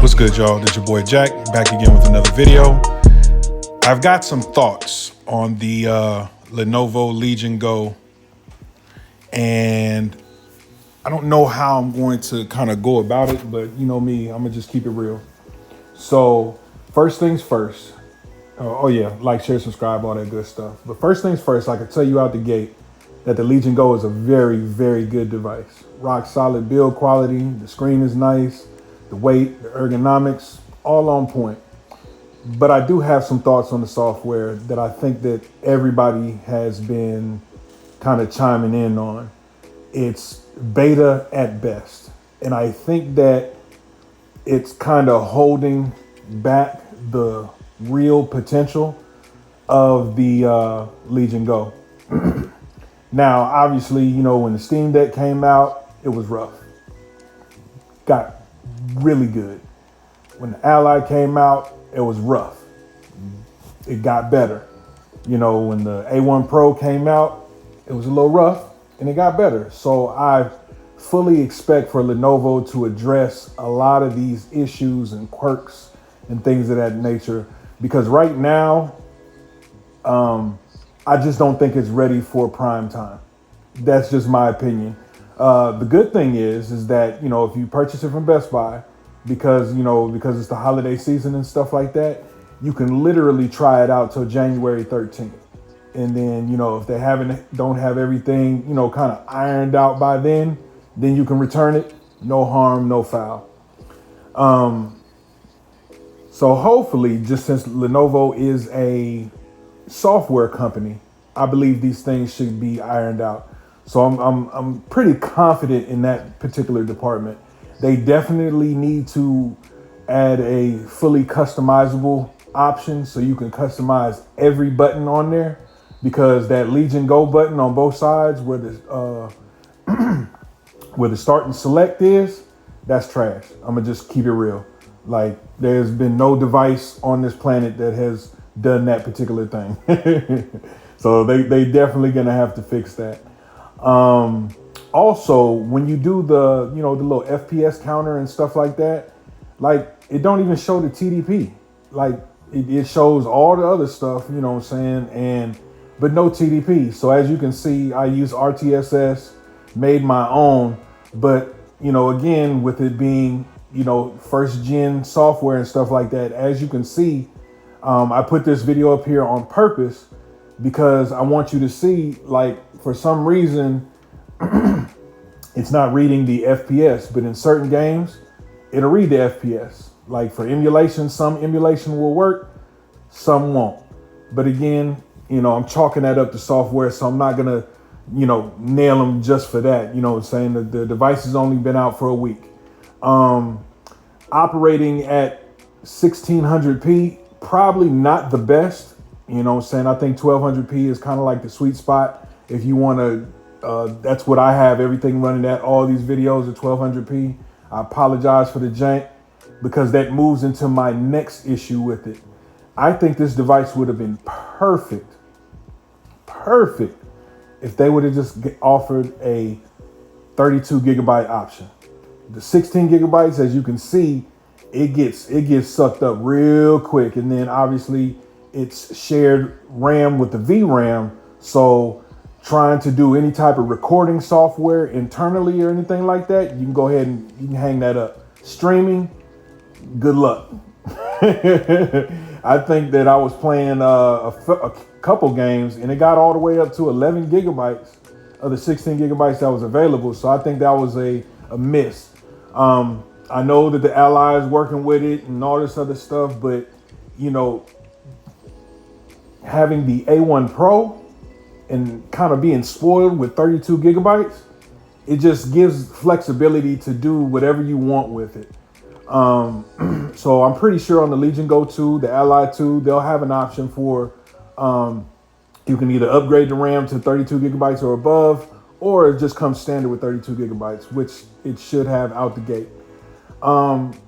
What's good, y'all? This is your boy Jack, back again with another video. I've got some thoughts on the Lenovo Legion Go, and I don't know how I'm going to kind of go about it, but you know me, I'm gonna just keep it real. So first things first. Oh yeah, like, share, subscribe, all that good stuff. But first things first, I can tell you out the gate that the Legion Go is a very, very good device. Rock solid build quality. The screen is nice. The weight, the ergonomics, all on point. But I do have some thoughts on the software that I think that everybody has been kind of chiming in on. It's beta at best. And I think that it's kind of holding back the real potential of the Legion Go. Now, obviously, you know, when the Steam Deck came out, it was rough. Got really good. When the Ally came out, it was rough. It got better. You know, when the A1 Pro came out, it was a little rough and it got better. So I fully expect for Lenovo to address a lot of these issues and quirks and things of that nature, because right now, I just don't think it's ready for prime time. That's just my opinion. The good thing is that, you know, if you purchase it from Best Buy, because it's the holiday season and stuff like that, you can literally try it out till January 13th. And then, you know, if they don't have everything, you know, kind of ironed out by then you can return it. No harm, no foul. So hopefully, just since Lenovo is a software company, I believe these things should be ironed out. So I'm pretty confident in that particular department. They definitely need to add a fully customizable option so you can customize every button on there, because that Legion Go button on both sides where the where the start and select is, that's trash. I'm gonna just keep it real. Like, there's been no device on this planet that has done that particular thing. So they definitely gonna have to fix that. Also, when you do the little FPS counter and stuff like that, like, it don't even show the TDP. Like, it shows all the other stuff, you know what I'm saying, but no TDP. So as you can see, I use RTSS, made my own, but you know, again, with it being, you know, first gen software and stuff like that, as you can see, I put this video up here on purpose because I want you to see, like, for some reason, it's not reading the FPS, but in certain games, it'll read the FPS. Like, for emulation, some emulation will work, some won't. But again, you know, I'm chalking that up to software, so I'm not gonna, you know, nail them just for that. You know what I'm saying? The device has only been out for a week. Operating at 1600p, probably not the best. You know what I'm saying? I think 1200p is kind of like the sweet spot. If you want to, that's what I have everything running at. All these videos at 1200p. I apologize for the jank, because that moves into my next issue with it. I think this device would have been perfect if they would have just offered a 32 gigabyte option. The 16 gigabytes, as you can see, it gets sucked up real quick. And then obviously it's shared RAM with the VRAM. So trying to do any type of recording software internally or anything like that, you can go ahead and you can hang that up. Streaming, good luck. I think that I was playing a couple games and it got all the way up to 11 gigabytes of the 16 gigabytes that was available. So I think that was a miss. I know that the Ally is working with it and all this other stuff, but you know, having the A1 Pro and kind of being spoiled with 32 gigabytes, it just gives flexibility to do whatever you want with it. So I'm pretty sure on the Legion Go 2, the Ally 2, they'll have an option for, you can either upgrade the RAM to 32 gigabytes or above, or it just comes standard with 32 gigabytes, which it should have out the gate.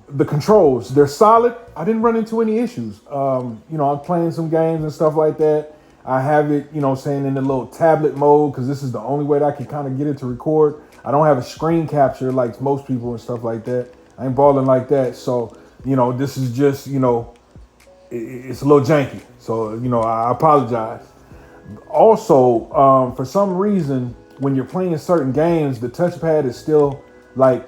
The controls, they're solid. I didn't run into any issues. You know, I'm playing some games and stuff like that. I have it, you know, saying in the little tablet mode, because this is the only way that I can kind of get it to record. I don't have a screen capture like most people and stuff like that. I ain't balling like that. So, this is just, it's a little janky. So, I apologize. Also, for some reason, when you're playing certain games, the touchpad is still like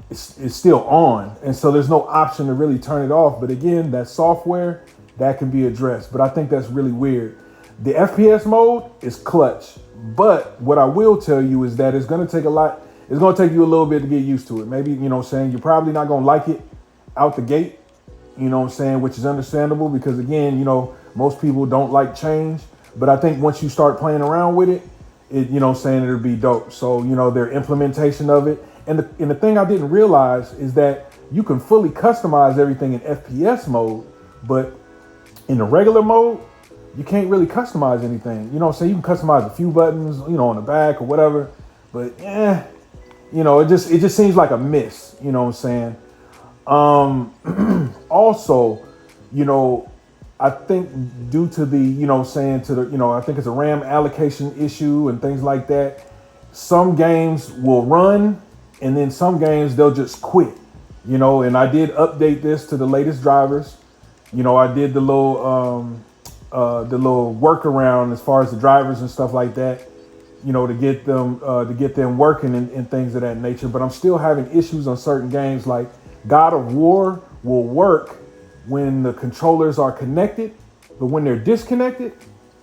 it's still on, and so there's no option to really turn it off. But again, that software that can be addressed. But I think that's really weird. The FPS mode is clutch, but what I will tell you is that it's going to take a lot. It's going to take you a little bit to get used to it. Maybe, you're probably not going to like it out the gate, which is understandable because, again, most people don't like change. But I think once you start playing around with it, it'll be dope. So, their implementation of it. And the thing I didn't realize is that you can fully customize everything in FPS mode, but in the regular mode, you can't really customize anything. You can customize a few buttons, on the back or whatever. But it just seems like a miss, Also, I think due to the, I think it's a RAM allocation issue and things like that. Some games will run and then some games they'll just quit, and I did update this to the latest drivers. I did the little workaround as far as the drivers and stuff like that, to get them working and things of that nature. But I'm still having issues on certain games, like God of War will work when the controllers are connected, but when they're disconnected,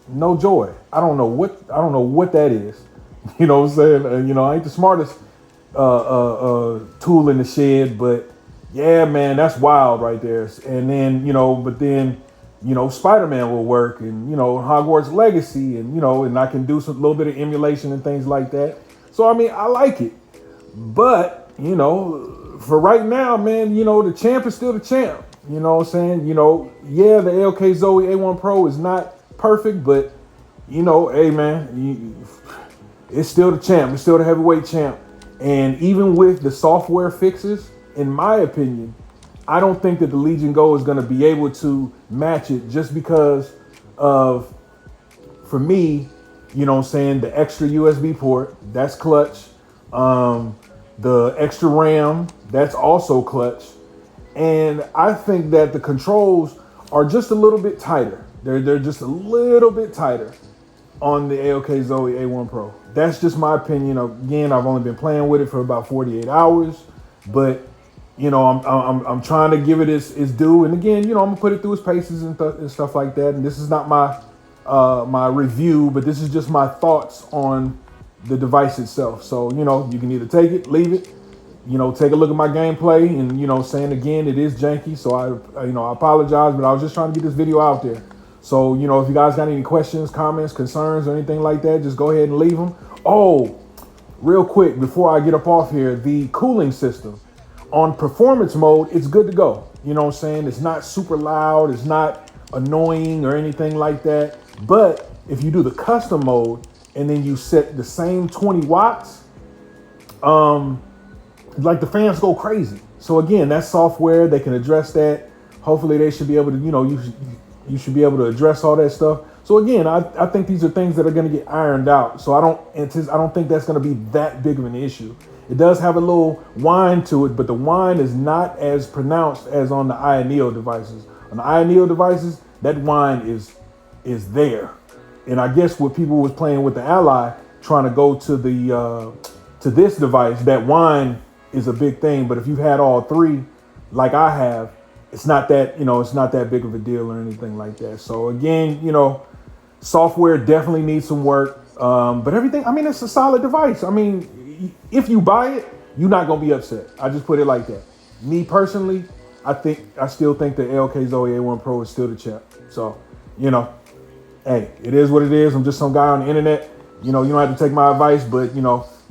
no joy. I don't know what that is. You know what I'm saying? I ain't the smartest tool in the shed, but yeah, man, that's wild right there. And then, but then, Spider-Man will work, and, Hogwarts Legacy, and I can do some little bit of emulation and things like that. So, I like it. But, for right now, man, the champ is still the champ. You know what I'm saying? Yeah, the ALK Zoe A1 Pro is not perfect, but, hey, man, it's still the champ. It's still the heavyweight champ. And even with the software fixes, in my opinion, I don't think that the Legion Go is going to be able to match it just because of, for me, the extra USB port, that's clutch. The extra RAM, that's also clutch. And I think that the controls are just a little bit tighter. They're just a little bit tighter on the ALK Zoe A1 Pro. That's just my opinion. Again, I've only been playing with it for about 48 hours, but I'm trying to give it its due. And again, I'm gonna put it through its paces and stuff like that. And this is not my review, but this is just my thoughts on the device itself. So, you can either take it, leave it, take a look at my gameplay, and, saying again, it is janky. So I apologize, but I was just trying to get this video out there. So, if you guys got any questions, comments, concerns, or anything like that, just go ahead and leave them. Oh, real quick, before I get up off here, the cooling system on performance mode, it's good to go. It's not super loud. It's not annoying or anything like that. But if you do the custom mode and then you set the same 20 watts, like the fans go crazy. So again, that software, they can address that. Hopefully they should be able to, you should be able to address all that stuff. So again, I think these are things that are going to get ironed out. So I don't think that's going to be that big of an issue. It does have a little whine to it, but the whine is not as pronounced as on the Ioneo devices. On the Ioneo devices, that whine is there. And I guess what people was playing with the Ally, trying to go to the to this device, that whine is a big thing. But if you've had all three, like I have, it's not that, it's not that big of a deal or anything like that. So again, software definitely needs some work. But everything, it's a solid device. If you buy it, you're not going to be upset. I just put it like that. Me personally, I still think the ALK Zoe A1 Pro is still the champ. So, hey, it is what it is. I'm just some guy on the internet. You don't have to take my advice, but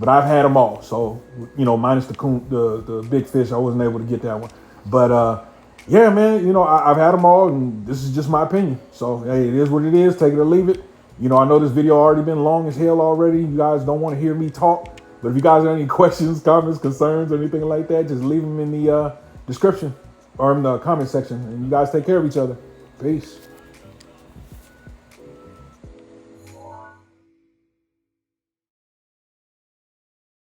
I've had them all. So, minus the big fish, I wasn't able to get that one. But, yeah, man, I've had them all, and this is just my opinion. So, hey, it is what it is. Take it or leave it. I know this video already been long as hell already. You guys don't want to hear me talk. But if you guys have any questions, comments, concerns, or anything like that, just leave them in the description or in the comment section. And you guys take care of each other. Peace.